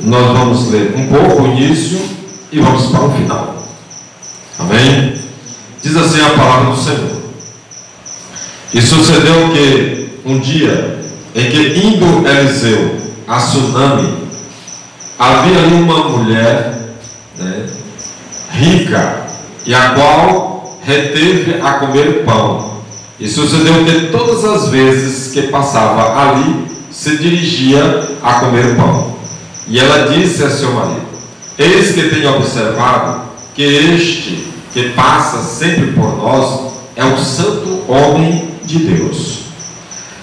nós vamos ler um pouco o início e vamos para o final. Amém? Diz assim a palavra do Senhor. E sucedeu que um dia em que indo Eliseu a Suname, havia ali uma mulher, rica, e a qual reteve a comer pão. E sucedeu que todas as vezes que passava ali, se dirigia a comer pão. E ela disse a seu marido: eis que tenho observado que este que passa sempre por nós é o santo homem de Deus.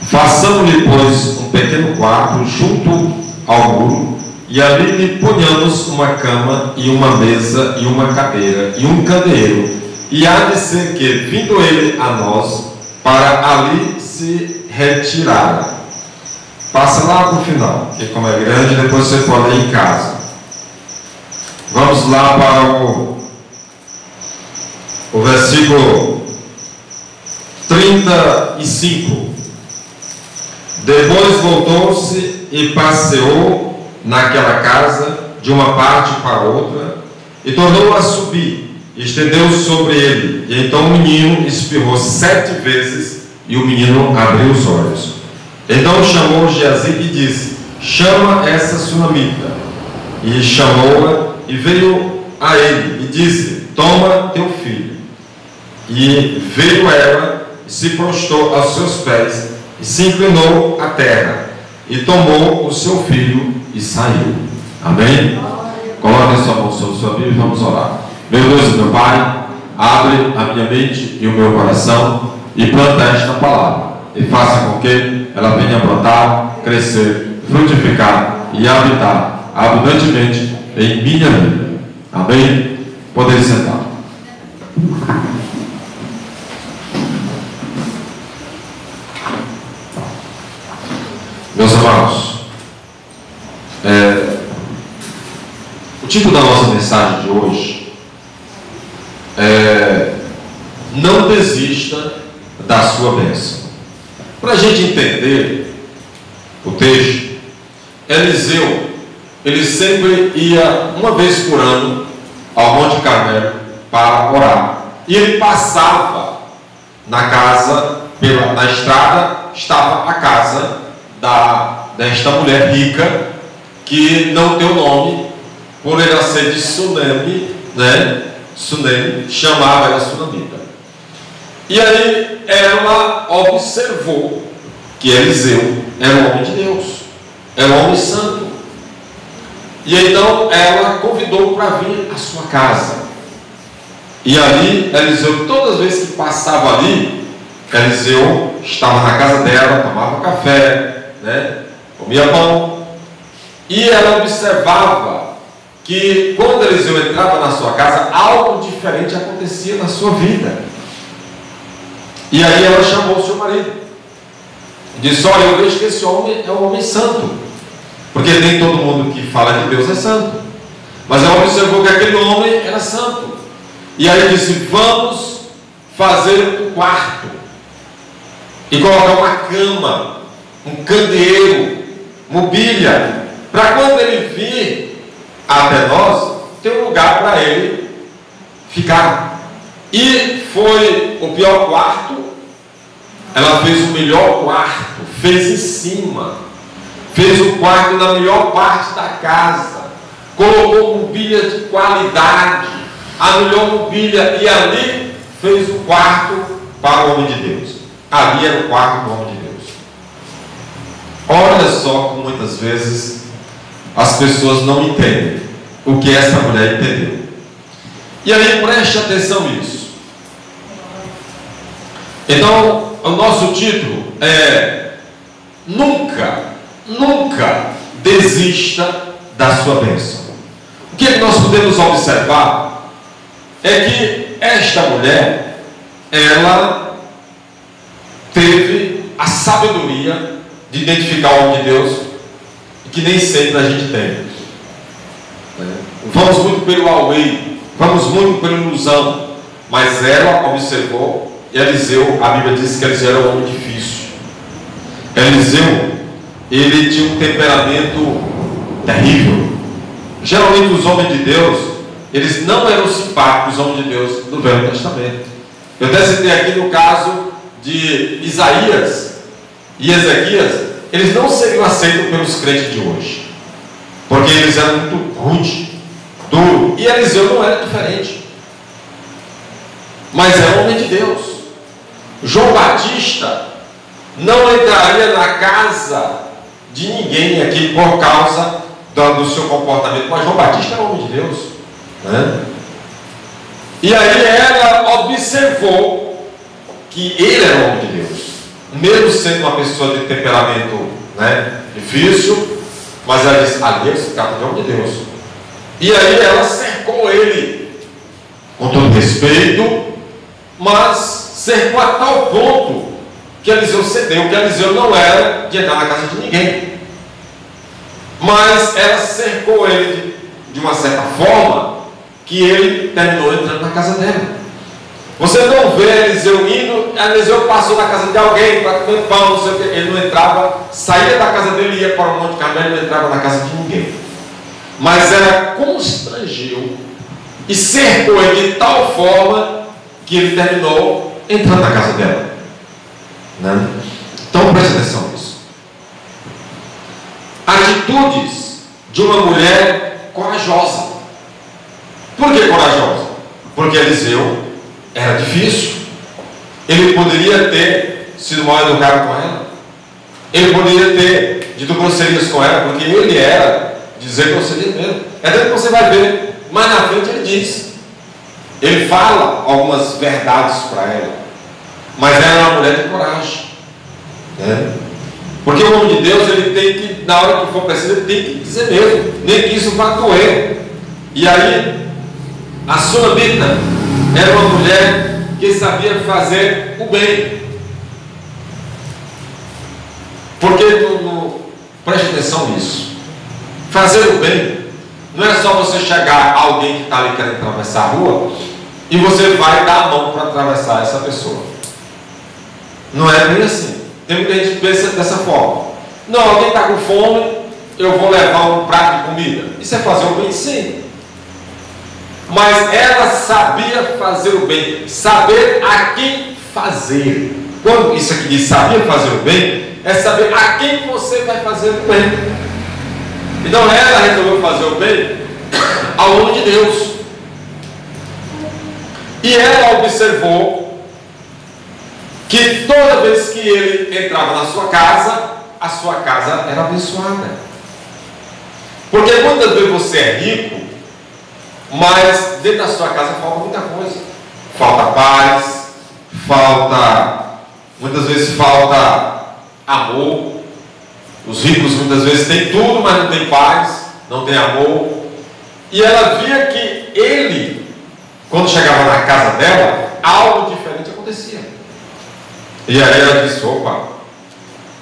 Façamos-lhe, pois, um pequeno quarto junto ao muro, e ali lhe ponhamos uma cama e uma mesa e uma cadeira e um candeeiro, e há de ser que, vindo ele a nós, para ali se retirar. Passa lá para o final, que como é grande, depois você pode ir em casa. Vamos lá para o versículo 35. Depois voltou-se e passeou naquela casa de uma parte para outra, e tornou a subir, e estendeu sobre ele. E então o menino espirrou 7 vezes, e o menino abriu os olhos. Então chamou Geazi e disse: chama essa sunamita. E chamou-a, e veio a ele, e disse: toma teu filho. E veio ela, e se prostrou aos seus pés, e se inclinou à terra, e tomou o seu filho, e saiu. Amém? Coloque a sua mão sobre sua Bíblia e vamos orar. Meu Deus e meu Pai, abre a minha mente e o meu coração, e planta esta palavra, e faça com que ela venha brotar, crescer, frutificar e habitar abundantemente em minha vida. Amém? Podem sentar. Meus amados, o título da nossa mensagem de hoje é: não desista da sua bênção. Para a gente entender o texto, Eliseu, ele sempre ia uma vez por ano ao Monte Carmelo para orar. E ele passava na casa, na estrada, estava a casa desta mulher rica, que não tem o nome, por ela ser de Suname, Suname, chamava ela Sunamita. E aí ela observou que Eliseu era um homem de Deus, era um homem santo. E então ela convidou para vir à sua casa. E ali Eliseu, todas as vezes que passava ali, Eliseu estava na casa dela, tomava café, comia pão. E ela observava que quando Eliseu entrava na sua casa, algo diferente acontecia na sua vida. E aí ela chamou o seu marido, disse: olha, eu vejo que esse homem é um homem santo, porque nem todo mundo que fala que Deus é santo, mas ela observou que aquele homem era santo. E aí disse: vamos fazer um quarto e colocar uma cama, um candeeiro, mobília, para quando ele vir até nós, ter um lugar para ele ficar. E foi o pior quarto, ela fez o melhor quarto, fez em cima, fez o quarto na melhor parte da casa, colocou mobília de qualidade, a melhor mobília, e ali fez o quarto para o homem de Deus. Ali era o quarto do homem de Deus. Olha só como muitas vezes as pessoas não entendem o que essa mulher entendeu. E aí preste atenção nisso. Então, o nosso título é: nunca desista da sua bênção. O que nós podemos observar é que esta mulher, ela teve a sabedoria de identificar o homem de Deus, e que nem sempre a gente tem. Vamos muito pelo Huawei, vamos muito pela ilusão, mas ela observou. Eliseu, a Bíblia diz que Eliseu era um homem difícil. Eliseu, ele tinha um temperamento terrível. Geralmente os homens de Deus, eles não eram simpáticos, os homens de Deus do Velho Testamento. Eu até citei aqui no caso de Isaías e Ezequias, eles não seriam aceitos pelos crentes de hoje, porque eles eram muito rudes, duros, e Eliseu não era diferente, mas é homem de Deus. João Batista não entraria na casa de ninguém aqui por causa do seu comportamento, mas João Batista era homem de Deus, né? E aí ela observou que ele era homem de Deus, mesmo sendo uma pessoa de temperamento, né, difícil, mas ela disse: ali se trata de homem de Deus. E aí ela cercou ele com todo respeito, mas cercou a tal ponto que Eliseu cedeu, que Eliseu não era de entrar na casa de ninguém, mas ela cercou ele de uma certa forma que ele terminou entrando na casa dela. Você não vê Eliseu indo, Eliseu passou na casa de alguém para comer pão, não sei o que, ele não entrava, saía da casa dele e ia para o Monte Carmelo, não entrava na casa de ninguém. Mas ela constrangeu e cercou ele de tal forma que ele terminou entrando na casa dela, né? Então preste atenção nisso. Atitudes de uma mulher corajosa. Por que corajosa? Porque Eliseu era difícil. Ele poderia ter sido mal educado com ela, ele poderia ter dito grosserias com ela, porque ele era dizer grosserias mesmo. É tanto que você vai ver, mais na frente ele diz, ele fala algumas verdades para ela, mas ela é uma mulher de coragem, né? Porque o homem de Deus, ele tem que, na hora que for preciso, ele tem que dizer mesmo, nem que isso vá doer. E aí a Sunamita era uma mulher que sabia fazer o bem. Porque, preste atenção nisso, fazer o bem não é só você chegar a alguém que está ali querendo atravessar a rua e você vai dar a mão para atravessar essa pessoa. Não é bem assim. Tem muita gente que pensa dessa forma. Não, alguém está com fome, eu vou levar um prato de comida. Isso é fazer o bem, sim. Mas ela sabia fazer o bem, saber a quem fazer. Quando isso aqui diz sabia fazer o bem, é saber a quem você vai fazer o bem. Então ela resolveu fazer o bem ao homem de Deus. E ela observou que toda vez que ele entrava na sua casa, a sua casa era abençoada. Porque muitas vezes você é rico, mas dentro da sua casa falta muita coisa. Falta paz, muitas vezes falta amor. Os ricos muitas vezes têm tudo, mas não tem paz, não tem amor. E ela via que ele, quando chegava na casa dela, algo diferente acontecia. E aí ela disse: opa,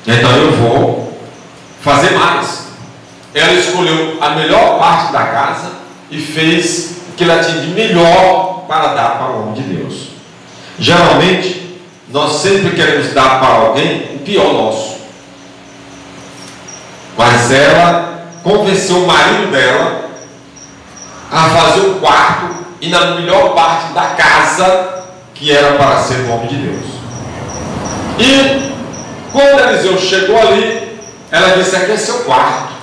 então eu vou fazer mais. Ela escolheu a melhor parte da casa e fez o que ela tinha de melhor para dar para o homem de Deus. Geralmente, nós sempre queremos dar para alguém o pior nosso. Mas ela convenceu o marido dela a fazer o quarto e na melhor parte da casa que era para ser o homem de Deus. E quando Eliseu chegou ali, ela disse: aqui é seu quarto.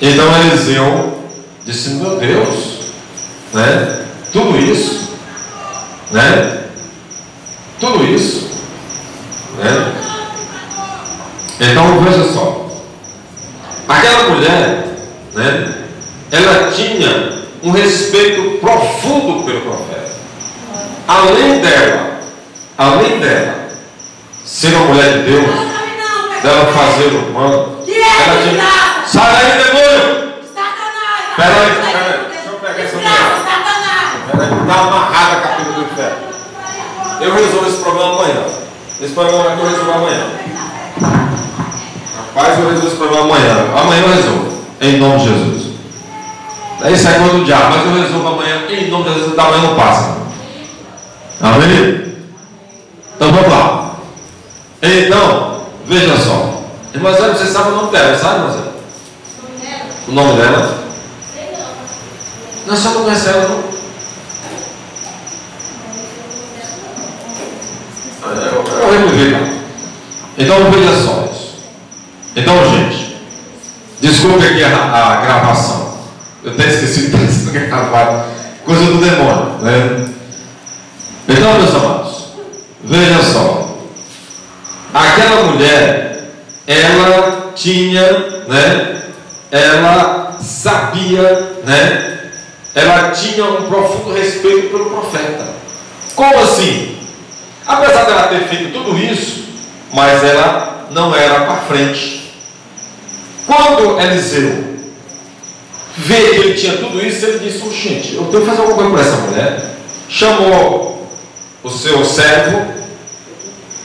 Então Eliseu disse: meu Deus, né? Tudo isso, né? Tudo isso, né? Então veja só, aquela mulher, né? Ela tinha um respeito profundo pelo profeta. Além dela ser uma mulher de Deus, dela fazer o humano, ela tinha... Sai aí, demônio! Espera aí, deixa eu pegar essa mulher. Espera aí, dá uma amarrada com a filha do inferno. Eu resolvo esse problema amanhã. Esse problema aqui eu resolvo amanhã. Rapaz, eu resolvo esse problema amanhã. Amanhã eu resolvo, em nome de Jesus. Daí sai coisa do diabo, mas eu resolvo amanhã, em nome de Jesus. Da manhã não passa. Amém? Então vamos lá. Então, veja só. Irmã Zé, você sabe o nome dela, sabe, irmã Zé? O nome dela? Nós só não conhecemos ela, não. Eu removi, não. Então veja só isso. Então, gente, desculpe aqui a gravação. Eu até esqueci de gravar. Coisa do demônio, né? Então, meus amados, veja só. Aquela mulher, ela tinha, né? Ela sabia, né? Ela tinha um profundo respeito pelo profeta. Como assim? Apesar dela ter feito tudo isso, mas ela não era para frente. Quando Eliseu vê que ele tinha tudo isso, ele disse: gente, eu tenho que fazer alguma coisa por essa mulher. Chamou o seu servo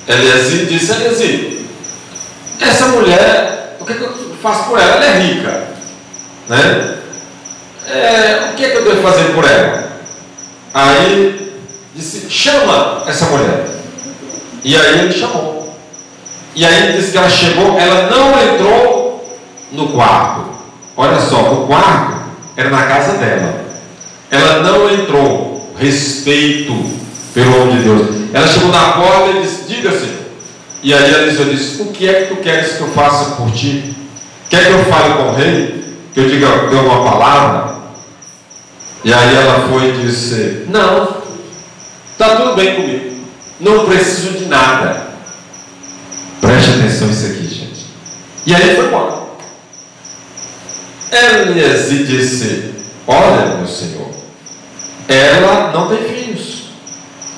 Eliezer e disse: Eliezer, essa mulher, o que eu faço por ela? Ela é rica, né? O que eu devo fazer por ela? Aí disse: chama essa mulher. E aí ele chamou. E aí ele disse que ela chegou, ela não entrou no quarto. Olha só, o quarto era na casa dela. Ela não entrou. Respeito pelo homem de Deus. Ela chegou na porta e disse: diga, Senhor. E aí Eliseu disse: o que é que tu queres que eu faça por ti? Quer que eu fale com o rei? Que eu diga alguma palavra? E aí ela foi e disse: não, está tudo bem comigo, não preciso de nada. Preste atenção nisso aqui, gente. E aí foi embora. Eliezer disse: olha, meu senhor, ela não tem filhos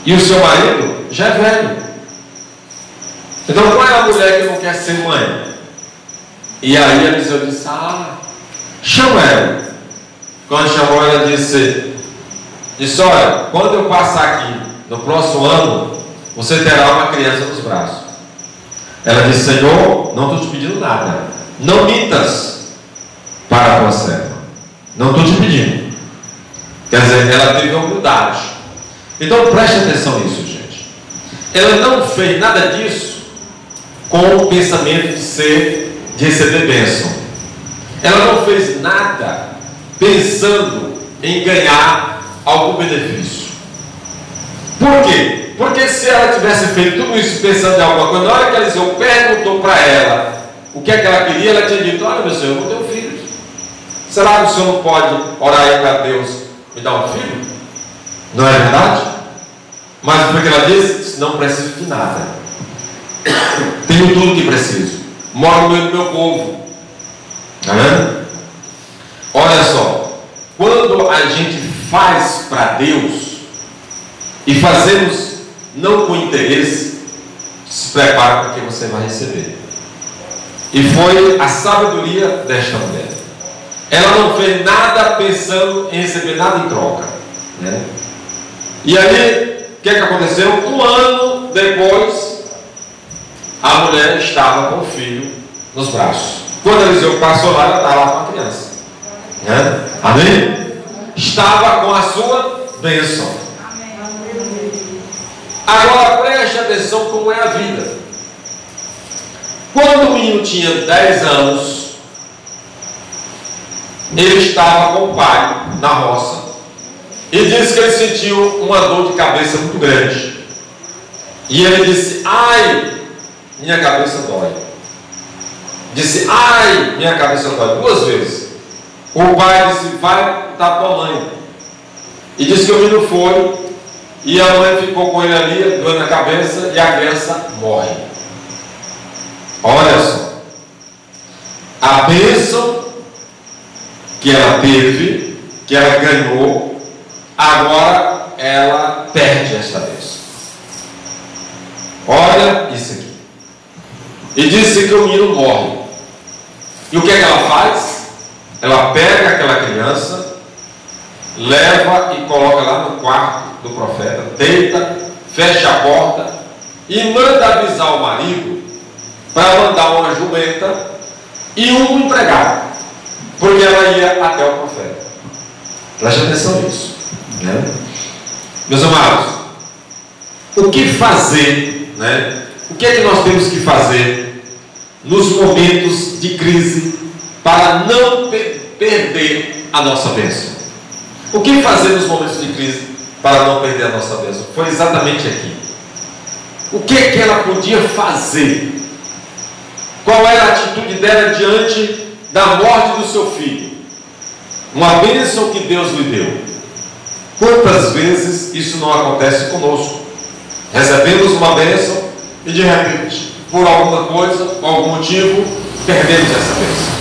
e o seu marido já é velho. Então qual é a mulher que não quer ser mãe? E aí Eliseu disse: chama ela. Quando chamou, ela disse: olha, quando eu passar aqui no próximo ano, você terá uma criança nos braços. Ela disse: Senhor, não estou te pedindo nada, não mintas para a tua serva, não estou te pedindo. Quer dizer, ela teve humildade. Então preste atenção nisso, gente. Ela não fez nada disso com o pensamento de receber bênção. Ela não fez nada pensando em ganhar algum benefício. Por quê? Porque se ela tivesse feito tudo isso pensando em alguma coisa, na hora que Eliseu perguntou para ela o que é que ela queria, ela tinha dito: olha, meu senhor, eu não tenho filho. Será que o senhor não pode orar aí para Deus me dar um filho? Não é verdade? Mas o que ela disse? Não preciso de nada. Tenho tudo que preciso. Moro no meio do meu povo. Está vendo? Olha só, quando a gente faz para Deus e fazemos não com interesse, se prepara para que você vai receber. E foi a sabedoria desta mulher. Ela não fez nada pensando em receber nada em troca, né? E aí, o que aconteceu? Um ano depois, a mulher estava com o filho nos braços. Quando Eliseu passou lá, ela estava lá com a criança, né? Amém? Estava com a sua bênção. Agora preste atenção como é a vida. Quando o menino tinha 10 anos, ele estava com o pai na roça e disse que ele sentiu uma dor de cabeça muito grande. E ele disse: ai, minha cabeça dói. Disse: ai, minha cabeça dói, 2 vezes. O pai disse: vai dar tua mãe. E disse que o menino foi. E a mãe ficou com ele ali, doendo a cabeça, e a criança morre. Olha só. A bênção que ela teve, que ela ganhou, agora ela perde esta bênção. Olha isso aqui. E disse que o menino morre. E o que é que ela faz? Ela pega aquela criança, leva e coloca lá no quarto do profeta, deita, fecha a porta e manda avisar o marido para mandar uma jumenta e um empregado, porque ela ia até o profeta. Preste atenção nisso, né? Meus amados, o que fazer, né? O que é que nós temos que fazer nos momentos de crise para não perder a nossa bênção? O que fazer nos momentos de crise para não perder a nossa bênção? Foi exatamente aqui. O que é que ela podia fazer? Qual era a atitude dela diante da morte do seu filho? Uma bênção que Deus lhe deu. Quantas vezes isso não acontece conosco? Recebemos uma bênção e de repente, por alguma coisa, por algum motivo, perdemos essa bênção.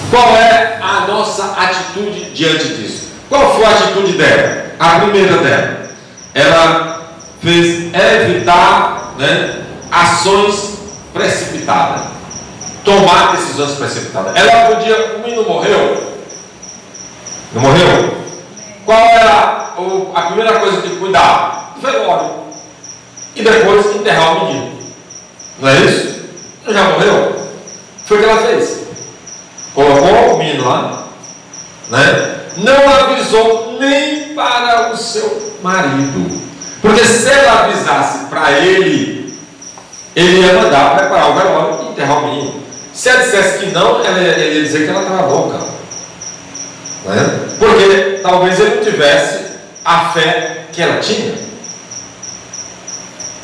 Qual é a nossa atitude diante disso? Qual foi a atitude dela? A primeira dela, ela fez evitar, ações precipitadas, tomar decisões precipitadas. Ela podia, o menino morreu, não morreu? Qual era a primeira coisa que cuidar? O velório. E depois enterrar o menino. Não é isso? Ele já morreu? Foi o que ela fez. Colocou o menino lá, não avisou nem para o seu marido. Porque se ela avisasse para ele, ele ia mandar preparar o velório e enterrar o menino. Se ela dissesse que não, ele ia dizer que ela estava louca. Porque talvez ele não tivesse a fé que ela tinha.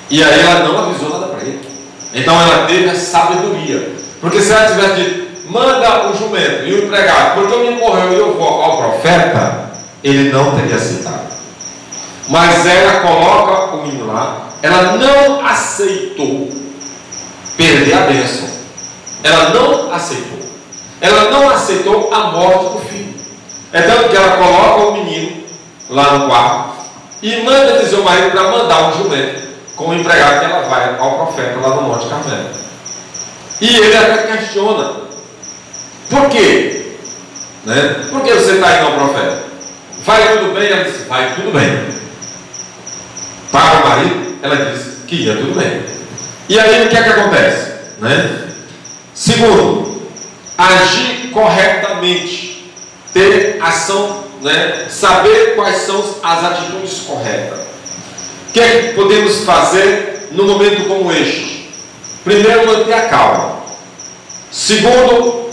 E aí ela não avisou nada para ele. Então ela teve a sabedoria. Porque se ela tivesse dito, manda o jumento e o empregado, porque o menino morreu e eu vou ao profeta, ele não teria aceitado. Mas ela coloca o menino lá, ela não aceitou perder a bênção. Ela não aceitou. Ela não aceitou a morte do filho. É tanto que ela coloca o menino lá no quarto e manda dizer ao marido para mandar um jumento com o empregado que ela vai ao profeta lá no Monte Carmelo. E ele até questiona: por quê? Por que você está indo ao profeta? Vai tudo bem? Ela disse: vai tudo bem. Para o marido, ela disse que ia tudo bem. E aí o que é que acontece? Segundo, agir corretamente. Ter ação, saber quais são as atitudes corretas. O que é que podemos fazer num momento como este? Primeiro, manter a calma. Segundo,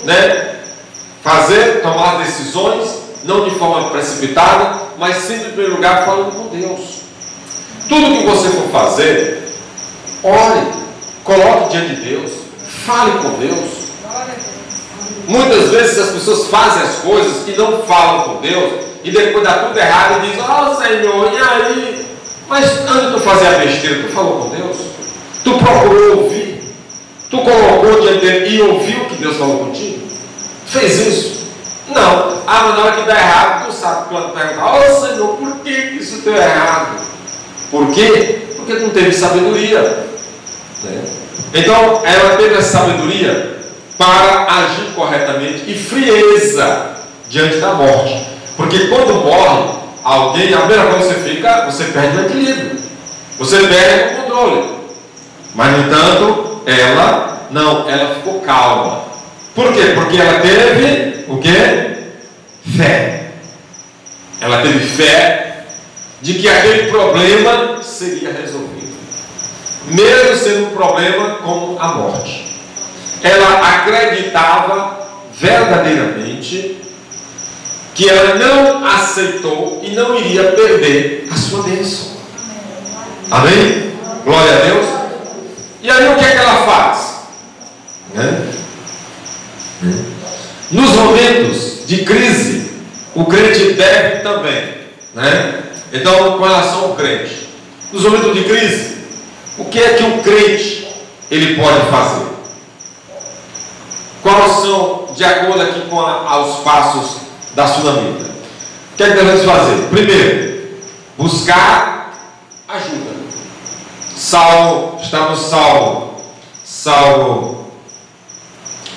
tomar decisões, não de forma precipitada, mas sempre em primeiro lugar falando com Deus. Tudo que você for fazer, ore, coloque diante de Deus, fale com Deus. Muitas vezes as pessoas fazem as coisas e não falam com Deus, e depois dá tudo errado e diz: ó Senhor, e aí? Mas antes de tu fazer a besteira, tu falou com Deus? Tu procurou ouvir? Tu colocou diante dele e ouviu que Deus falou contigo? Fez isso? Não. Mas na hora que dá errado, tu sabe quando perguntar: ó Senhor, por que isso deu errado? Por quê? Porque tu não teve sabedoria. Então ela teve a sabedoria para agir corretamente e frieza diante da morte. Porque quando morre alguém, a primeira coisa que você perde o equilíbrio, você perde o controle. Mas no entanto, ela ficou calma. Por quê? Porque ela teve o quê? Fé. Ela teve fé de que aquele problema seria resolvido, mesmo sendo um problema como a morte. Ela acreditava verdadeiramente que ela não aceitou e não iria perder a sua bênção. Amém? Glória a Deus. E aí o que é que ela faz? Nos momentos de crise, o crente deve também. Então, com relação ao crente, nos momentos de crise, o que é que o crente ele pode fazer? Quais são, de acordo aqui com os passos da Sunamita? O que é que devemos fazer? Primeiro, buscar ajuda. Está no Salmo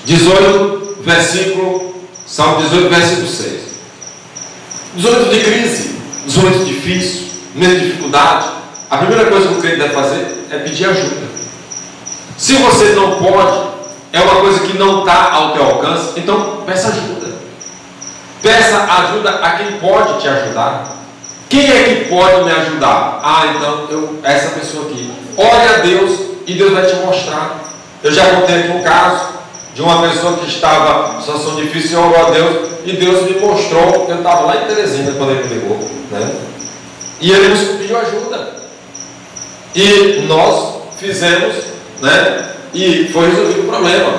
18, Salmo 18, versículo 6. Nos momentos de crise, nos momentos difíceis, momentos de dificuldade, a primeira coisa que o crente deve fazer é pedir ajuda. Se você não pode, é uma coisa que não está ao teu alcance, então peça ajuda. Peça ajuda a quem pode te ajudar. Quem é que pode me ajudar? Então, essa pessoa aqui. Ore a Deus e Deus vai te mostrar. Eu já contei aqui um caso de uma pessoa que estava em situação difícil, orou a Deus, e Deus me mostrou, eu estava lá em Teresina quando ele me ligou, né? E ele nos pediu ajuda. E nós fizemos, né? E foi resolvido o problema.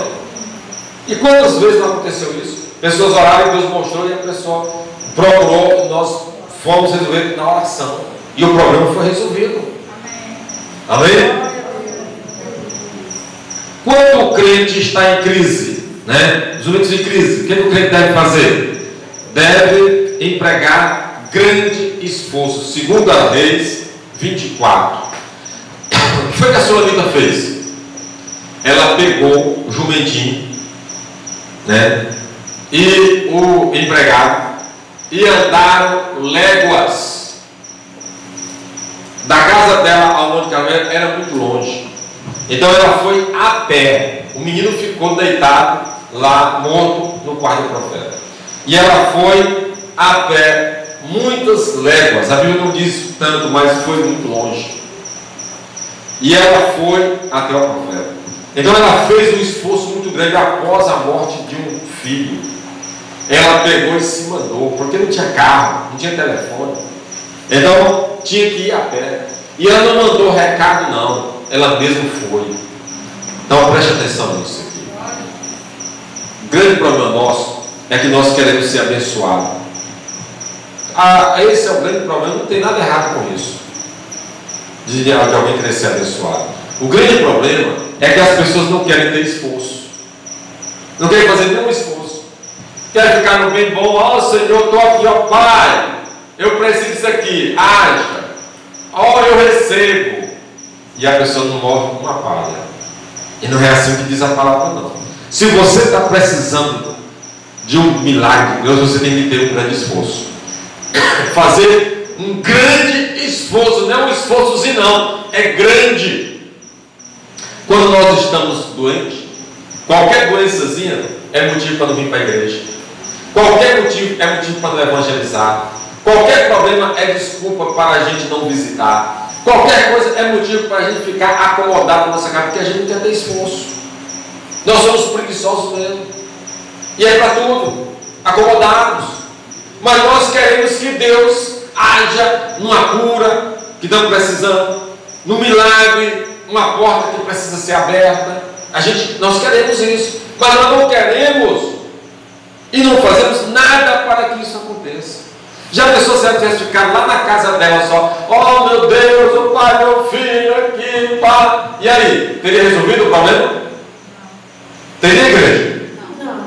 E quantas vezes não aconteceu isso? Pessoas oraram e Deus mostrou e a pessoa procurou, nós fomos resolver na oração. E o problema foi resolvido. Amém? Quando o crente está em crise, né? Os momentos de crise, o que o crente deve fazer? Deve empregar grande esforço. 2 Reis 24. O que foi que a Sulamita fez? Ela pegou o jumentinho, né? E o empregado e andaram léguas da casa dela ao Monte Carmelo. Era muito longe. Então ela foi a pé. O menino ficou deitado lá, morto, no quarto do profeta. E ela foi a pé muitas léguas. A Bíblia não diz tanto, mas foi muito longe. E ela foi até o profeta. Então ela fez um esforço muito grande após a morte de um filho. Ela pegou e se mandou, porque não tinha carro, não tinha telefone. Então tinha que ir a pé. E ela não mandou recado, não. Ela mesma foi. Então preste atenção nisso aqui. O grande problema nosso é que nós queremos ser abençoados. Esse é o grande problema. Não tem nada errado com isso, de alguém querer ser abençoado. O grande problema é que as pessoas não querem ter esforço. Não querem fazer nenhum esforço. Querem ficar no bem bom. Ó Senhor, estou aqui, ó Pai, eu preciso disso aqui, haja. Ó, eu recebo. E a pessoa não move uma palha. E não é assim que diz a palavra, não. Se você está precisando de um milagre de Deus, você tem que ter um grande esforço. Fazer um grande esforço. Não é um esforçozinho, não. É grande. Quando nós estamos doentes, qualquer doençazinha é motivo para não vir para a igreja. Qualquer motivo é motivo para não evangelizar. Qualquer problema é desculpa para a gente não visitar. Qualquer coisa é motivo para a gente ficar acomodado na nossa casa, porque a gente não quer ter esforço. Nós somos preguiçosos mesmo. E é para tudo, acomodados. Mas nós queremos que Deus haja numa cura que estamos precisando, num milagre, uma porta que precisa ser aberta. Nós queremos isso, mas nós não queremos e não fazemos nada para que isso aconteça. Já a pessoa, se ela tivesse ficado lá na casa dela só, oh meu Deus, o pai, meu filho aqui, pá, e aí, teria resolvido o problema? Teria, igreja? Não.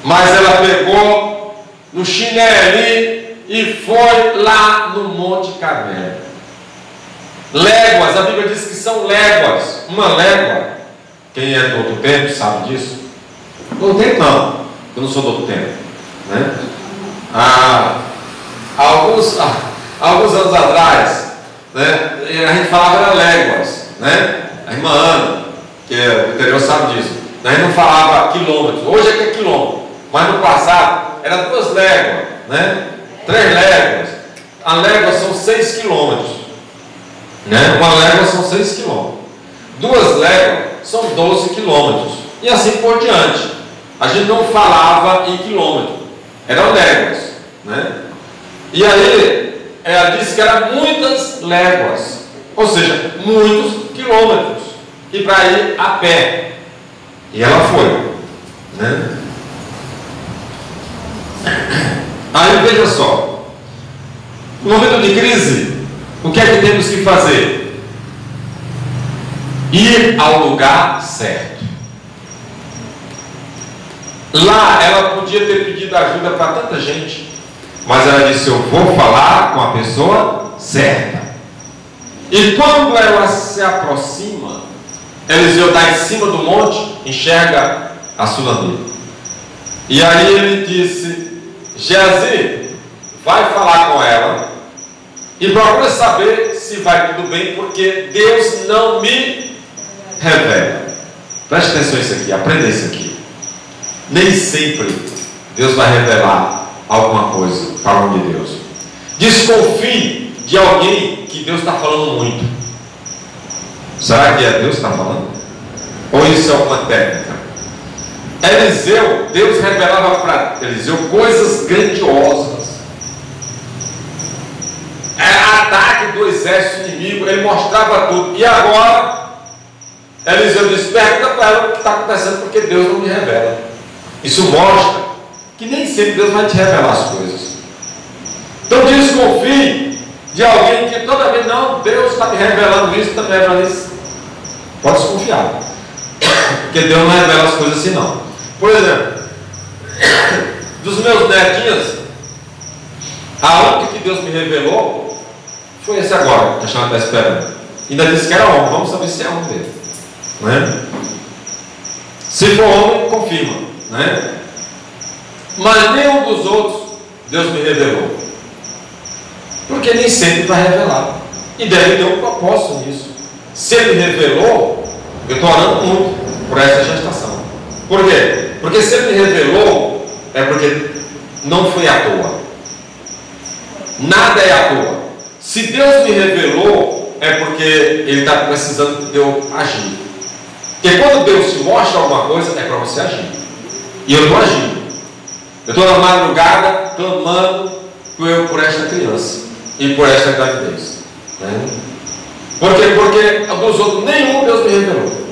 Mas ela pegou no chinelinho e foi lá no Monte Carmelo. Léguas, a Bíblia diz que são léguas. Uma légua, quem é do outro tempo sabe disso? Do outro tempo não, eu não sou do outro tempo, né? Alguns anos atrás, né, a gente falava era léguas, né? A irmã Ana, que é do interior, sabe disso. A gente não falava quilômetros. Hoje é que é quilômetro, mas no passado era 2 léguas, né? 3 léguas. A légua são 6 quilômetros, né? Uma légua são 6 quilômetros. 2 léguas são 12 quilômetros. E assim por diante. A gente não falava em quilômetros, eram léguas, né? E aí ela disse que eram muitas léguas, ou seja, muitos quilômetros, e para ir a pé. E ela foi, né? Aí veja só, no momento de crise, o que é que temos que fazer? Ir ao lugar certo. Lá ela podia ter pedido ajuda para tanta gente, mas ela disse: eu vou falar com a pessoa certa. E quando ela se aproxima, Eliseu está em cima do monte, enxerga a Sulamita. E aí ele disse: Geazi, vai falar com ela e procura saber se vai tudo bem, porque Deus não me revela. Preste atenção nisso aqui, aprenda isso aqui. Nem sempre Deus vai revelar alguma coisa para o nome de Deus. Desconfie de alguém que Deus está falando muito. Será que é Deus que está falando? Ou isso é uma técnica? Eliseu, Deus revelava para Eliseu coisas grandiosas. Era ataque do exército inimigo, ele mostrava tudo. E agora, Eliseu disse: pergunta para ela o que está acontecendo, porque Deus não me revela. Isso mostra que nem sempre Deus vai te revelar as coisas. Então desconfie de alguém que toda vez, não, Deus está me revelando isso, está me revelando isso. Pode desconfiar, porque Deus não revela as coisas assim não. Por exemplo, dos meus netinhos, a única que Deus me revelou foi esse agora, que a senhora está esperando. Ainda disse que era homem, vamos saber se é homem dele, não é? Se for homem, confirma, não é? Mas nenhum dos outros Deus me revelou, porque nem sempre vai revelar, e deve ter um propósito nisso. Se Ele revelou, eu estou orando muito por essa gestação. Por quê? Porque se Ele me revelou, é porque não foi à toa. Nada é à toa. Se Deus me revelou, é porque Ele está precisando de eu agir. Porque quando Deus te mostra alguma coisa, é para você agir. E eu estou agindo. Eu estou na madrugada clamando por esta criança e por esta gravidez, né? Por quê? Porque dos outros nenhum Deus me revelou.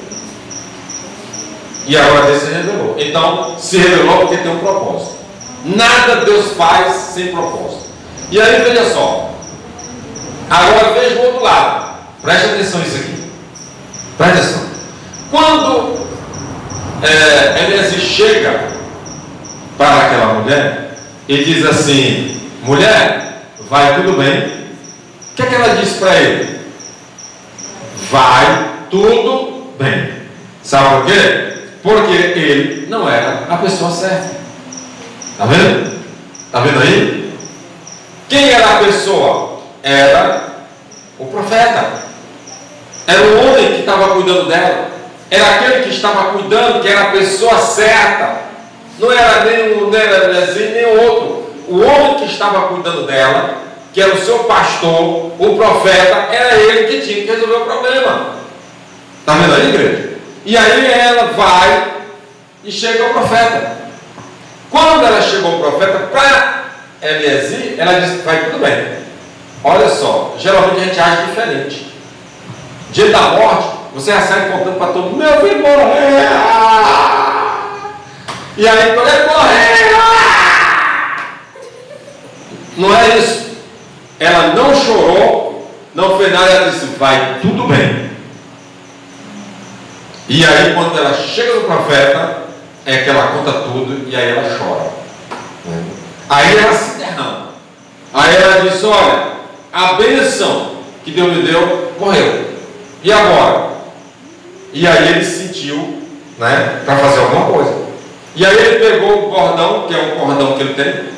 E agora Deus se revelou. Então, se revelou porque tem um propósito. Nada Deus faz sem propósito. E aí, veja só. Agora veja o outro lado. Preste atenção nisso aqui. Preste atenção. Quando Eliezer chega para aquela mulher e diz assim: mulher, vai tudo bem. O que é que ela diz para ele? Vai tudo bem. Sabe por quê? Porque ele não era a pessoa certa. Está vendo? Está vendo aí? Quem era a pessoa? Era o profeta. Era o homem que estava cuidando dela. Era aquele que estava cuidando, que era a pessoa certa. Não era nem o outro. O homem que estava cuidando dela, que era o seu pastor, o profeta, era ele que tinha que resolver o problema. Está vendo aí, igreja? E aí ela vai e chega ao profeta. Quando ela chegou ao profeta, para Eliezer, ela disse: vai tudo bem. Olha só, geralmente a gente age diferente. Dia da morte, você já sai contando para todo mundo: meu filho morreu. E aí quando ele morreu, não é isso. Ela não chorou, não fez nada, ela disse: vai tudo bem. E aí quando ela chega no profeta, é que ela conta tudo e aí ela chora. Aí ela se derrama. Aí ela diz: olha, a bênção que Deus me deu morreu. E agora? E aí ele sentiu, né, para fazer alguma coisa. E aí ele pegou o cordão, que é um cordão que ele tem,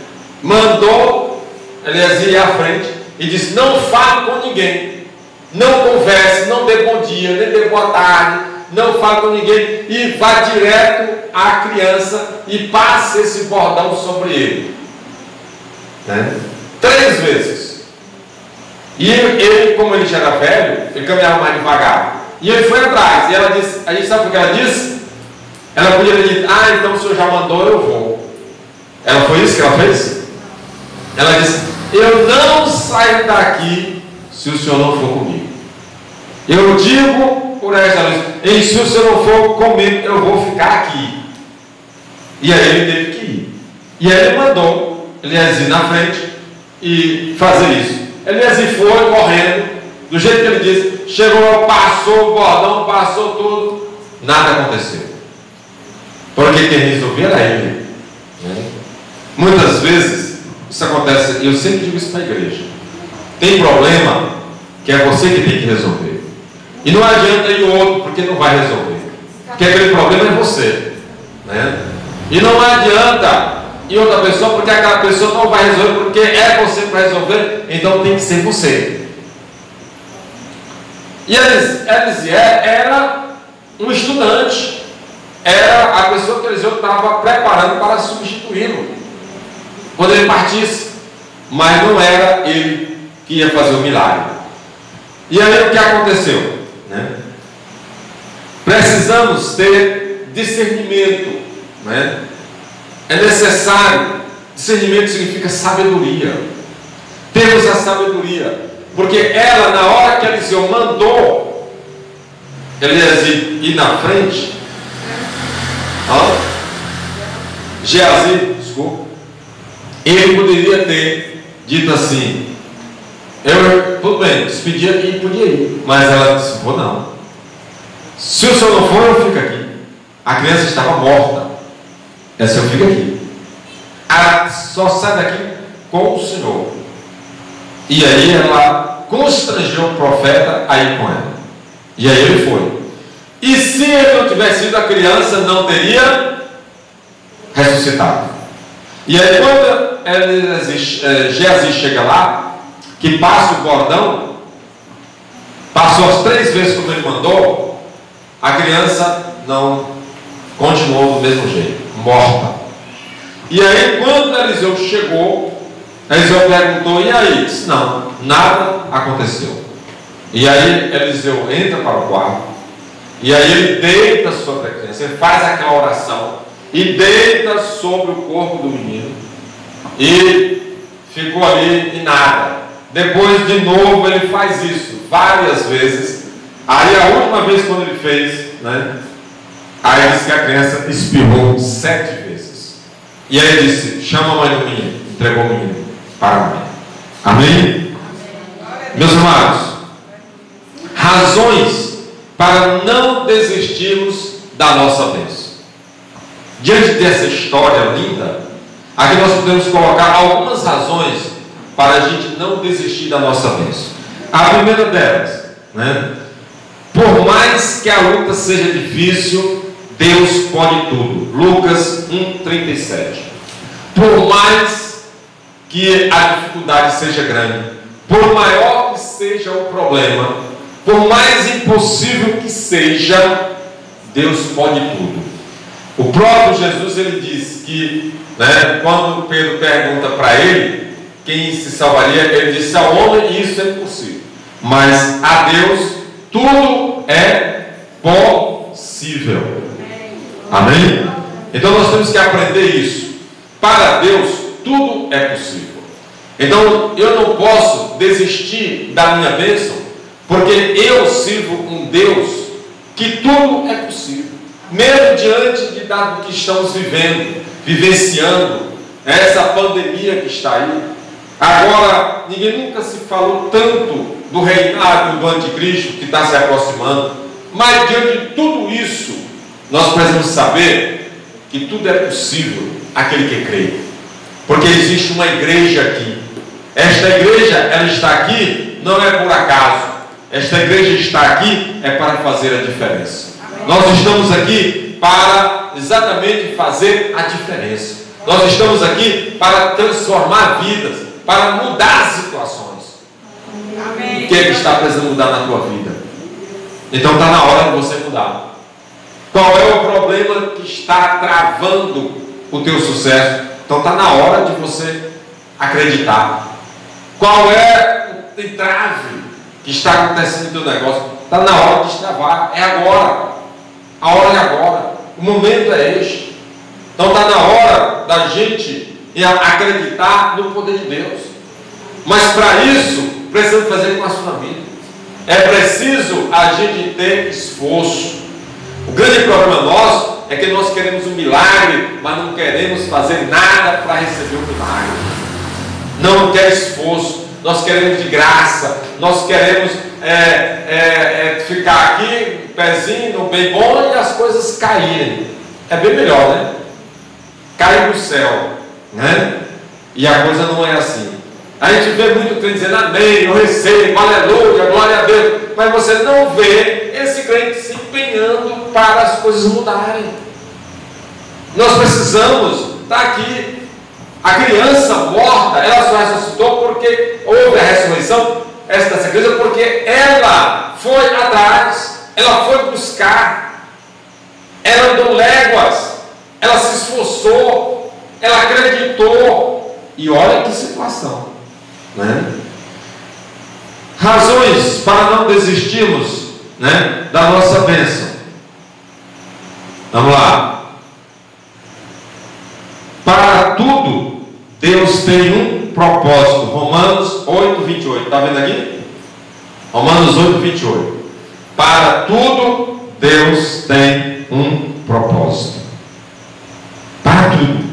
mandou Eliezer ir à frente e disse: não fale com ninguém, não converse, não dê bom dia, nem dê boa tarde, não fale com ninguém, e vá direto à criança e passe esse cordão sobre ele, né? 3 vezes. E ele, como ele já era velho, ele caminhava mais devagar. E ele foi atrás. E ela disse: a gente sabe o que ela disse? Ela podia ter dito: ah, então o senhor já mandou, eu vou. Ela foi isso que ela fez? Ela disse: eu não saio daqui se o senhor não for comigo. Eu digo por esta vez: e se o senhor não for comigo, eu vou ficar aqui. E aí ele teve que ir. E aí ele mandou Eliezer na frente e fazer isso. Eliezer foi correndo, do jeito que ele disse, chegou, passou o cordão, passou tudo, nada aconteceu. Porque quem resolvia era ele, né? Muitas vezes isso acontece, e eu sempre digo isso para a igreja: tem problema que é você que tem que resolver, e não adianta ir outro, porque não vai resolver, porque aquele problema é você, né? E não adianta ir outra pessoa, porque aquela pessoa não vai resolver, porque é você para resolver, então tem que ser você. E Eliezer era um estudante, era a pessoa que Eliseu estava preparando para substituí-lo quando ele partisse, mas não era ele que ia fazer o milagre. E aí o que aconteceu, né? Precisamos ter discernimento né? É necessário. Discernimento significa sabedoria. Temos a sabedoria, porque ela, na hora que Eliseu mandou Eliasim ir na frente, Geazi, desculpa, ele poderia ter dito assim: tudo bem, despedia e podia ir, mas ela disse: vou não. Se o senhor não for, eu fico aqui. A criança estava morta. Essa eu fico aqui. Ela só sai daqui com o Senhor. E aí ela constrangeu o profeta a ir com ela. E aí ele foi. E se ele não tivesse ido, a criança não teria ressuscitado. E aí quando Geazi chega lá, que passa o bordão, passou as 3 vezes como ele mandou, a criança não continuou do mesmo jeito, morta. E aí quando Eliseu chegou, Eliseu perguntou: e aí? Ele disse: não, nada aconteceu. E aí Eliseu entra para o quarto, e aí ele deita sobre a criança, ele faz aquela oração, e deita sobre o corpo do menino, e ficou ali e nada. Depois de novo ele faz isso várias vezes. Aí a última vez quando ele fez, né, aí diz que a criança espirrou 7 vezes. E aí ele disse: chama a mãe do menino. Entregou o menino para a mãe. Amém? Meus amados, razões para não desistirmos da nossa bênção. Diante dessa história linda, aqui nós podemos colocar algumas razões para a gente não desistir da nossa bênção. A primeira delas, né? Por mais que a luta seja difícil, Deus pode tudo. Lucas 1,37. Por mais que a dificuldade seja grande, por maior que seja o problema, por mais impossível que seja, Deus pode tudo. O próprio Jesus, ele diz que, né, quando Pedro pergunta para ele quem se salvaria, ele disse: ao homem isso é impossível, mas a Deus tudo é possível. Amém? Então nós temos que aprender isso. Para Deus tudo é possível. Então eu não posso desistir da minha bênção, porque eu sirvo um Deus que tudo é possível. Mesmo diante de dado que estamos vivenciando, essa pandemia que está aí. Agora, ninguém nunca se falou tanto do reinado do anticristo que está se aproximando, mas diante de tudo isso, nós precisamos saber que tudo é possível àquele que crê, porque existe uma igreja aqui. Esta igreja, ela está aqui não é por acaso. Esta igreja está aqui é para fazer a diferença. Nós estamos aqui para exatamente fazer a diferença. Nós estamos aqui para transformar vidas, para mudar situações. Amém. O que é que está precisando mudar na tua vida? Então está na hora de você mudar. Qual é o problema que está travando o teu sucesso? Então está na hora de você acreditar. Qual é o entrave que está acontecendo no teu negócio? Está na hora de destravar. É agora. A hora é agora. O momento é este. Então está na hora da gente acreditar no poder de Deus. Mas para isso, precisamos fazer com a sua vida. É preciso a gente ter esforço. O grande problema nosso é que nós queremos um milagre, mas não queremos fazer nada para receber o milagre. Não quer esforço. Nós queremos de graça. Nós queremos ficar aqui, pezinho, no bem bom, e as coisas caírem. É bem melhor, né? Cai do céu, né? E a coisa não é assim. A gente vê muito crente dizendo amém, eu recebo, aleluia, glória a Deus, mas você não vê esse crente se empenhando para as coisas mudarem. Nós precisamos estar aqui. A criança morta, ela só ressuscitou porque houve a ressurreição dessa criança, porque ela foi atrás, ela foi buscar, ela andou léguas, ela se esforçou, ela acreditou. E olha que situação, né? Razões para não desistirmos, né, da nossa bênção. Vamos lá. Para tudo, Deus tem um propósito. Romanos 8, 28. Está vendo aqui? Romanos 8, 28. Para tudo, Deus tem um propósito. Para tudo.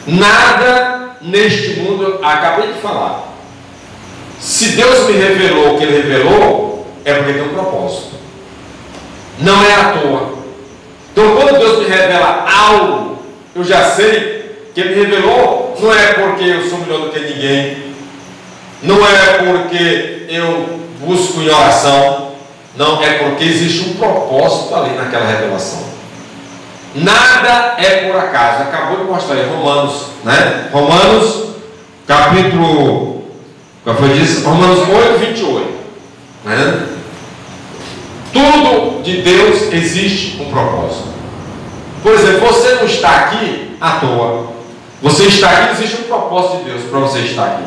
Nada neste mundo, acabei de falar. Se Deus me revelou o que Ele revelou, é porque tem um propósito. Não é à toa. Então, quando Deus me revela algo, eu já sei que Ele revelou, não é porque eu sou melhor do que ninguém, não é porque eu busco em oração, não, é porque existe um propósito ali naquela revelação. Nada é por acaso. Acabou de mostrar aí Romanos, né? Romanos, capítulo, qual foi isso? Romanos 8, 28. Né? Tudo de Deus existe um propósito. Por exemplo, você não está aqui à toa. Você está aqui, existe um propósito de Deus para você estar aqui.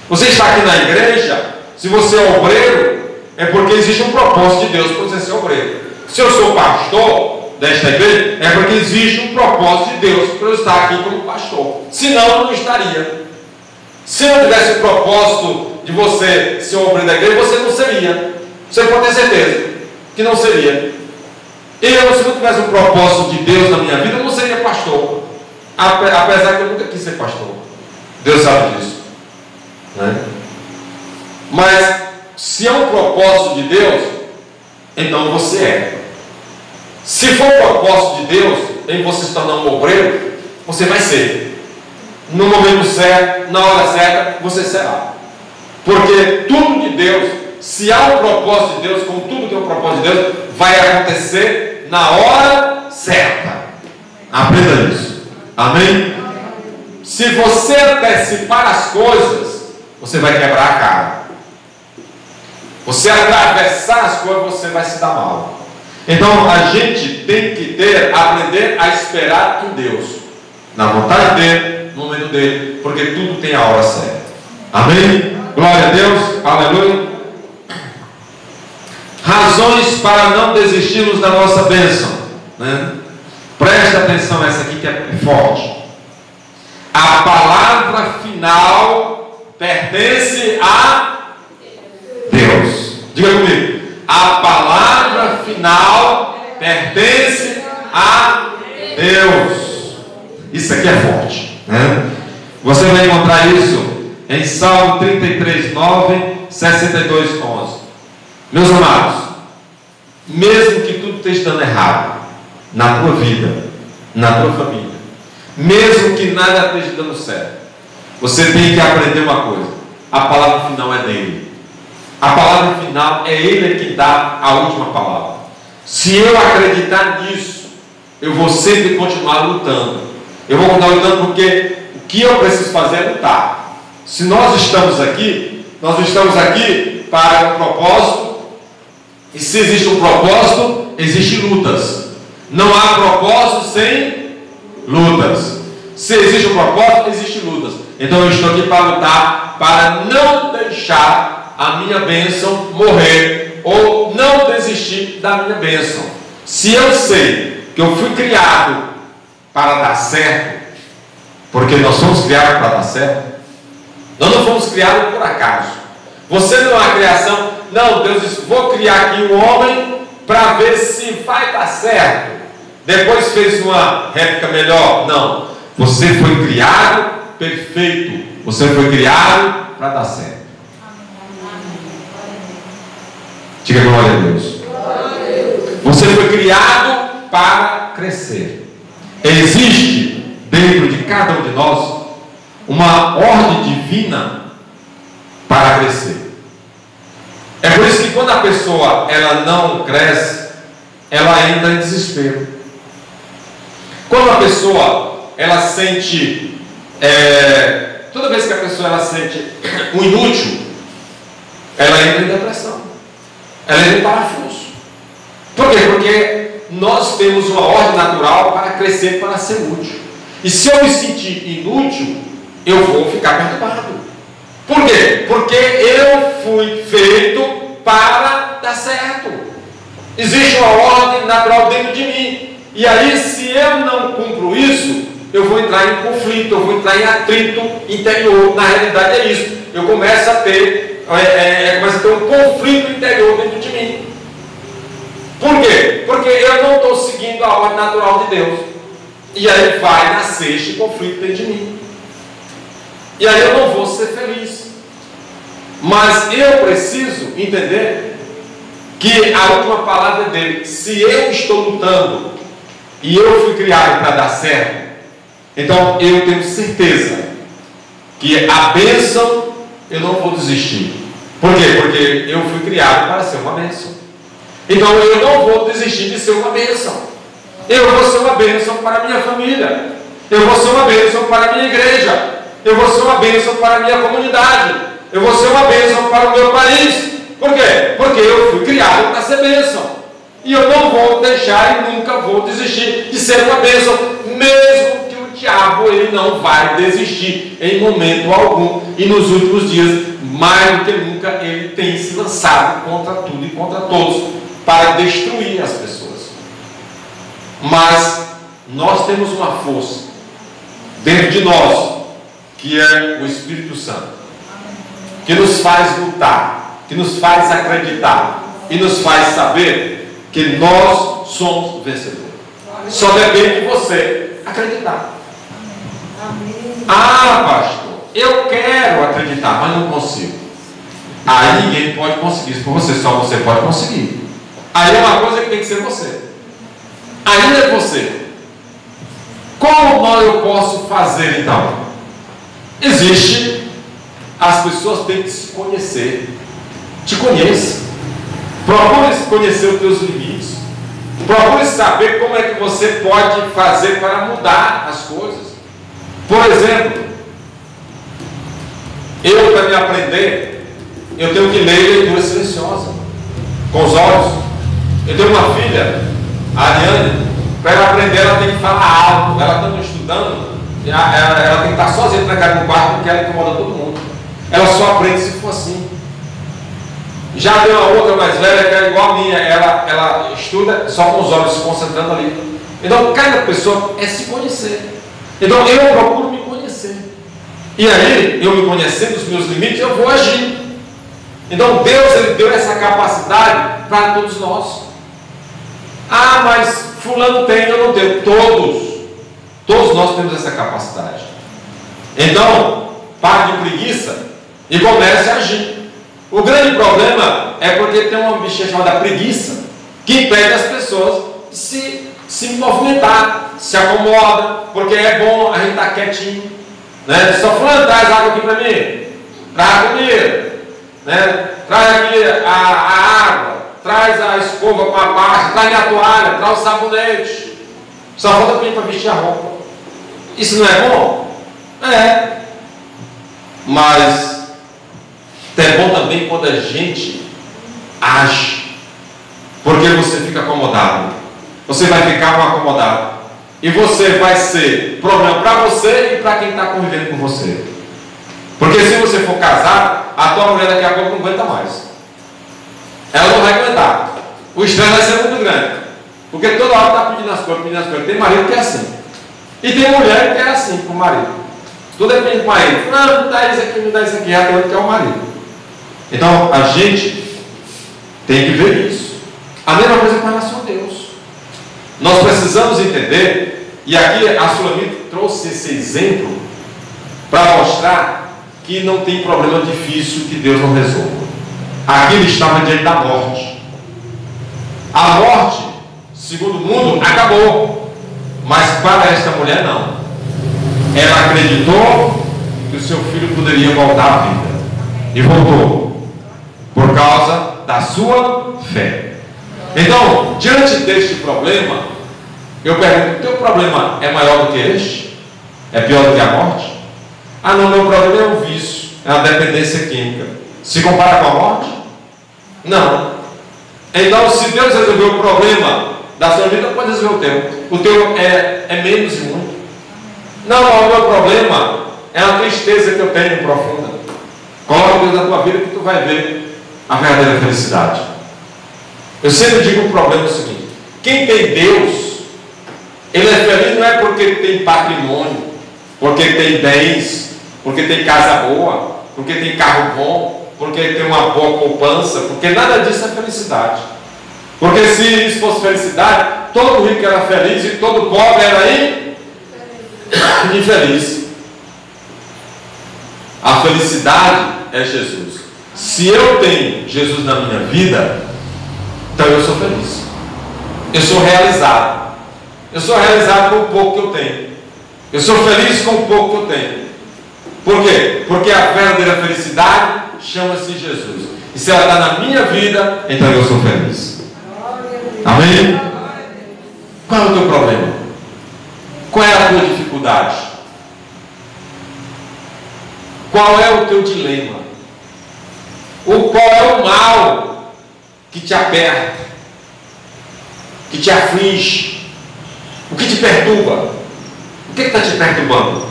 Você está aqui na igreja, se você é obreiro, é porque existe um propósito de Deus para você ser obreiro. Se eu sou pastor desta igreja, é porque existe um propósito de Deus para eu estar aqui como pastor. Senão eu não estaria. Se não tivesse o propósito de você ser obreiro da igreja, você não seria. Você pode ter certeza que não seria. Eu, se não tivesse um propósito de Deus na minha vida, eu não seria pastor. Apesar que eu nunca quis ser pastor. Deus sabe disso. Né? Mas se é um propósito de Deus, então você é. Se for o propósito de Deus em você se tornar um obreiro, você vai ser. No momento certo, na hora certa, você será. Porque tudo de Deus, se há um propósito de Deus, como tudo tem um propósito de Deus, vai acontecer na hora certa. Aprenda isso. Amém? Se você antecipar as coisas, você vai quebrar a cara. Você atravessar as coisas, você vai se dar mal. Então a gente tem que aprender a esperar em Deus, na vontade dele, no momento dele, porque tudo tem a hora certa. Amém? Glória a Deus, aleluia. Razões para não desistirmos da nossa bênção, né? Preste atenção essa aqui que é forte. A palavra final pertence a Deus. Diga comigo. A palavra final pertence a Deus. Isso aqui é forte, né? Você vai encontrar isso em Salmo 33, 9, 62, 11. Meus amados, mesmo que tudo esteja dando errado na tua vida, na tua família, mesmo que nada esteja dando certo, você tem que aprender uma coisa: a palavra final é dele. A palavra final é Ele que dá a última palavra. Se eu acreditar nisso, eu vou sempre continuar lutando. Eu vou continuar lutando porque o que eu preciso fazer é lutar. Se nós estamos aqui para um propósito. E se existe um propósito, existem lutas. Não há propósito sem lutas. Se existe um propósito, existem lutas. Então eu estou aqui para lutar, para não deixar a minha bênção morrer, ou não desistir da minha bênção. Se eu sei que eu fui criado para dar certo, porque nós somos criados para dar certo, nós não fomos criados por acaso. Você não é uma criação, não, Deus disse, vou criar aqui um homem para ver se vai dar certo. Depois fez uma réplica melhor. Não, você foi criado perfeito. Você foi criado para dar certo. Diga glória a Deus. Você foi criado para crescer. Existe dentro de cada um de nós uma ordem divina para crescer. É por isso que quando a pessoa ela não cresce, ela entra em desespero. Quando a pessoa ela sente, toda vez que a pessoa ela sente um inútil, ela entra em depressão. Ela entra em parafuso. Por quê? Porque nós temos uma ordem natural para crescer, para ser útil. E se eu me sentir inútil, eu vou ficar perturbado. Por quê? Porque eu fui feito para dar certo. Existe uma ordem natural dentro de mim. E aí, se eu não cumpro isso, eu vou entrar em conflito, eu vou entrar em atrito interior. Na realidade é isso. Eu começo a ter, um conflito interior dentro de mim. Por quê? Porque eu não estou seguindo a ordem natural de Deus. E aí vai nascer este conflito dentro de mim. E aí eu não vou ser feliz. Mas eu preciso entender que a última palavra é dele. Se eu estou lutando e eu fui criado para dar certo, então eu tenho certeza que a bênção eu não vou desistir. Por quê? Porque eu fui criado para ser uma bênção. Então eu não vou desistir de ser uma bênção. Eu vou ser uma bênção para a minha família. Eu vou ser uma bênção para a minha igreja. Eu vou ser uma bênção para a minha comunidade. Eu vou ser uma bênção para o meu país. Por quê? Porque eu fui criado para ser bênção. E eu não vou deixar e nunca vou desistir de ser uma bênção, mesmo que o diabo ele não vai desistir em momento algum. E nos últimos dias, mais do que nunca, ele tem se lançado contra tudo e contra todos para destruir as pessoas. Mas nós temos uma força dentro de nós, que é o Espírito Santo, que nos faz lutar, que nos faz acreditar e nos faz saber que nós somos vencedores. Só depende de você acreditar. Ah, pastor, eu quero acreditar, mas não consigo. Aí ninguém pode conseguir isso por você, só você pode conseguir. Aí é uma coisa que tem que ser você. Ainda é você. Como eu posso fazer então? Existe, as pessoas têm que se conhecer. Te conheça. Procure conhecer os teus limites. Procure saber como é que você pode fazer para mudar as coisas. Por exemplo, eu para me aprender, eu tenho que ler leitura silenciosa, com os olhos. Eu tenho uma filha, a Ariane, para ela aprender, ela tem que falar alto. Ela está estudando, ela tem que estar sozinha na casa do quarto, porque ela incomoda todo mundo. Ela só aprende se for assim. Já tem uma outra mais velha que é igual a minha, ela estuda só com os olhos se concentrando ali. Então, cada pessoa é se conhecer. Então, eu procuro me conhecer. E aí, eu me conhecendo os meus limites, eu vou agir. Então, Deus ele deu essa capacidade para todos nós. Ah, mas fulano tem, eu não tenho. Todos nós temos essa capacidade. Então, pare de preguiça e comece a agir. O grande problema é porque tem uma bichinha chamada preguiça que impede as pessoas de se movimentar, se acomoda, porque é bom a gente estar quietinho, né? Só fulano, traz água aqui para mim, traz a comida, né? Traz aqui a água, traz a escova com a pasta, traz a toalha, traz o sabonete. Só falta pedir para vestir a roupa. Isso não é bom? É. Mas é bom também quando a gente age, porque você fica acomodado. Você vai ficar um acomodado. E você vai ser problema para você e para quem está convivendo com você. Porque se você for casado, a tua mulher daqui a pouco não aguenta mais. Ela não vai aguentar. O estresse vai ser muito grande. Porque toda hora está pedindo as coisas, Tem marido que é assim. E tem mulher que é assim com o marido. Tudo depende do marido. Não, me dá isso aqui, me dá isso aqui. Até outro que é o marido. Então, a gente tem que ver isso. A mesma coisa com relação a Deus. Nós precisamos entender, e aqui a Sulamita trouxe esse exemplo para mostrar que não tem problema difícil que Deus não resolva. Aqui ele estava diante da morte. A morte, segundo o mundo, acabou. Mas para esta mulher não. Ela acreditou que o seu filho poderia voltar à vida. E voltou. Por causa da sua fé. Então, diante deste problema, eu pergunto: o teu problema é maior do que este? É pior do que a morte? Ah, não, meu problema é um vício, é uma dependência química. Se compara com a morte? Não. Então, se Deus resolveu o problema da sua vida, pode resolver o teu. O teu é menos e muito. Não, o meu problema é uma tristeza que eu tenho profunda. Coloca Deus na tua vida que tu vai ver a verdadeira felicidade. Eu sempre digo: o problema é o seguinte: quem tem Deus Ele é feliz não é porque tem patrimônio, porque tem bens, porque tem casa boa, porque tem carro bom, porque tem uma boa poupança, porque nada disso é felicidade. Porque se isso fosse felicidade, todo rico era feliz e todo pobre era infeliz. A felicidade é Jesus. Se eu tenho Jesus na minha vida, então eu sou feliz. Eu sou realizado. Eu sou realizado com o pouco que eu tenho. Eu sou feliz com o pouco que eu tenho. Por quê? Porque a verdadeira felicidade chama-se Jesus. E se ela está na minha vida, então eu sou feliz. Amém? Qual é o teu problema? Qual é a tua dificuldade? Qual é o teu dilema? Qual é o mal que te aperta, que te aflige, o que te perturba? O que está te perturbando?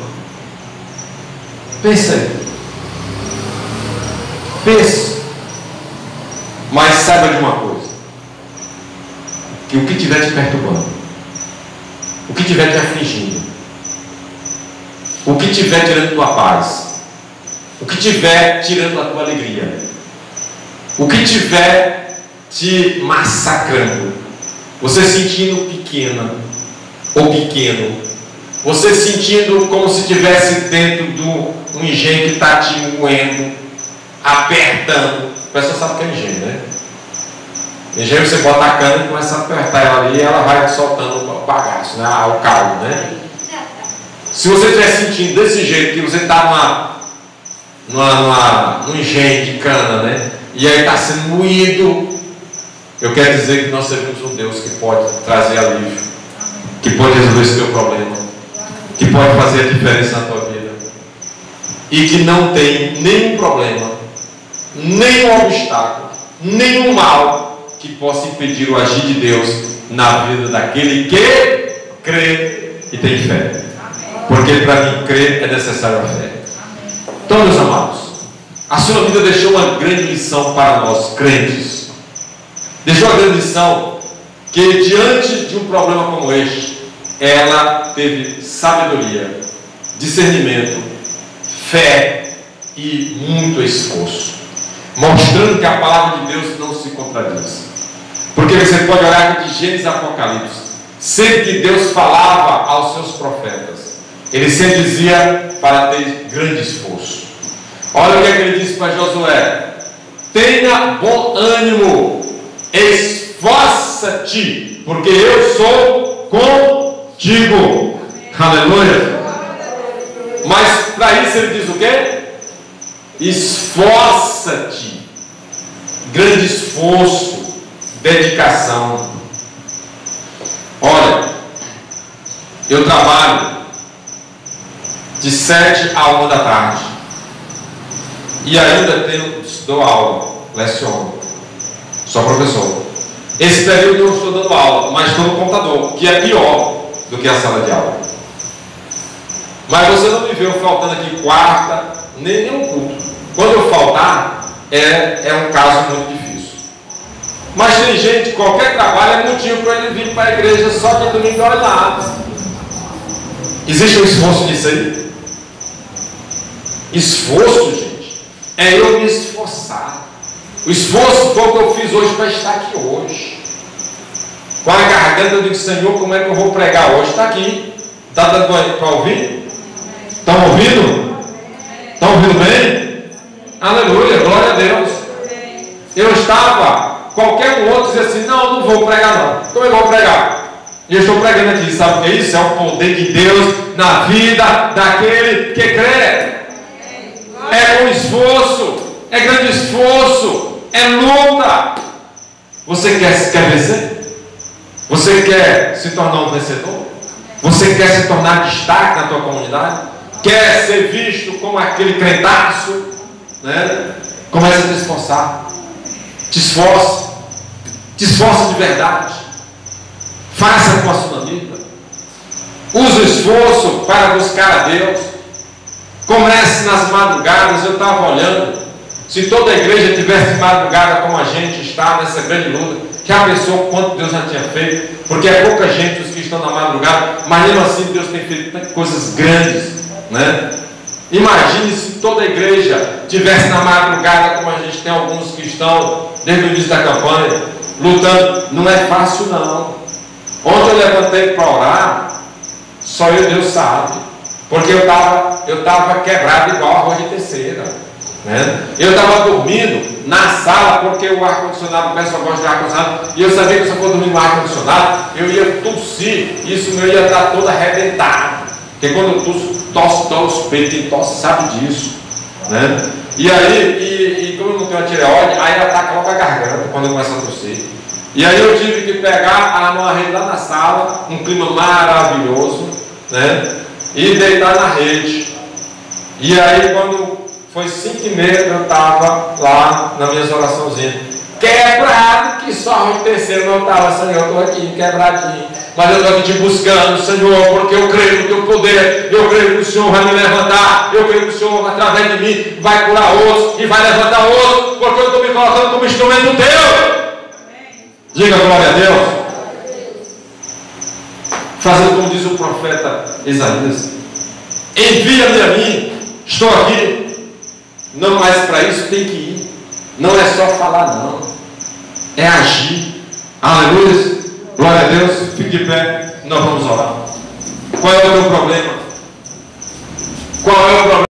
Pensa aí. Pense. Mas saiba de uma coisa: que o que estiver te perturbando, o que estiver te afligindo, o que estiver tirando tua paz, o que estiver tirando a tua alegria, o que estiver te massacrando, você sentindo pequena ou pequeno, você sentindo como se estivesse dentro de um engenho que está te moendo, apertando. A pessoa sabe o que é engenho, né? Engenho, você bota a cana e começa a apertar ela ali e ela vai soltando o bagaço, né? O caldo, né? Se você estiver sentindo desse jeito, que você está num engenho de cana, né? E aí está sendo moído, eu quero dizer que nós servimos um Deus que pode trazer alívio, que pode resolver esse teu problema, que pode fazer a diferença na tua vida, e que não tem nenhum problema, nenhum obstáculo, nenhum mal que possa impedir o agir de Deus na vida daquele que crê e tem fé. Porque para mim crer é necessário a fé. Então, meus amados, a sua vida deixou uma grande lição para nós, crentes. Deixou uma grande lição que, diante de um problema como este, ela teve sabedoria, discernimento, fé e muito esforço, mostrando que a palavra de Deus não se contradiz. Porque você pode olhar de Gênesis a Apocalipse, sempre que Deus falava aos seus profetas, ele sempre dizia para ter grande esforço. Olha o que é que ele disse para Josué: tenha bom ânimo, esforça-te, porque eu sou contigo. Aleluia. Mas para isso ele diz o quê? Esforça-te. Grande esforço, dedicação. Olha, eu trabalho de 7 a 1 da tarde e ainda dou aula, leciono, sou professor. Esse período eu estou dando aula, mas estou no computador, que é pior do que a sala de aula. Mas você não me viu faltando aqui quarta, nem nenhum culto. Quando eu faltar, é um caso muito difícil. Mas tem gente, qualquer trabalho é motivo para ele vir para a igreja só que domingo olha lá. Existe um esforço nisso aí? Esforço, gente, é eu me esforçar. O esforço foi o que eu fiz hoje para estar aqui hoje. Com a garganta eu digo: Senhor, como é que eu vou pregar hoje? Está aqui. Está dando para ouvir? Estão ouvindo? Estão ouvindo bem? Aleluia, glória a Deus. Eu estava, qualquer um outro dizia assim: não vou pregar não. Como é que eu vou pregar? E eu estou pregando aqui, sabe o que é isso? É o poder de Deus na vida daquele que crê. É com esforço, é grande esforço, é luta. Você quer vencer? Você quer se tornar um vencedor? Você quer se tornar destaque na tua comunidade? Quer ser visto como aquele crentaço, né? Comece a te esforçar. Te esforce de verdade. Faça com a sua vida. Use o esforço para buscar a Deus. Comece nas madrugadas. Eu estava olhando, se toda a igreja tivesse madrugada como a gente está nessa grande luta, Já pensou quanto Deus já tinha feito? Porque é pouca gente os que estão na madrugada, mas mesmo assim Deus tem feito tantas coisas grandes, né? Imagine se toda a igreja tivesse na madrugada, como a gente tem alguns que estão desde o início da campanha, lutando. Não é fácil não. Ontem eu levantei para orar, só eu e Deus sabe, porque eu estava quebrado igual arroz de terceira, né? Eu estava dormindo na sala, porque o ar-condicionado, o pessoal gosta de ar-condicionado, e eu sabia que se eu for dormir no ar-condicionado, eu ia tossir, isso meu ia estar todo arrebentado, porque quando eu tosse os peitos, quem tosse sabe disso, né? E aí, como eu não tenho a tireoide, aí ataca logo a garganta quando eu começo a tossir. E aí eu tive que pegar uma rede lá na sala, um clima maravilhoso, né? E deitar na rede. E aí quando foi 5h30, eu estava lá nas minhas oraçãozinhas, quebrado, que só arroz de terceiro não estava, Senhor, eu estou aqui, quebradinho, mas eu estou aqui te buscando, Senhor, porque eu creio no teu poder, eu creio que o Senhor vai me levantar, eu creio que o Senhor, através de mim, vai curar outros e vai levantar outros, porque eu estou me colocando como instrumento teu. Diga glória a Deus. Fazendo como diz o profeta Isaías: envia-me a mim, estou aqui. Não, mas para isso tem que ir. Não é só falar, não, é agir. Aleluia, glória a Deus. Fique de pé, nós vamos orar. Qual é o teu problema? Qual é o problema?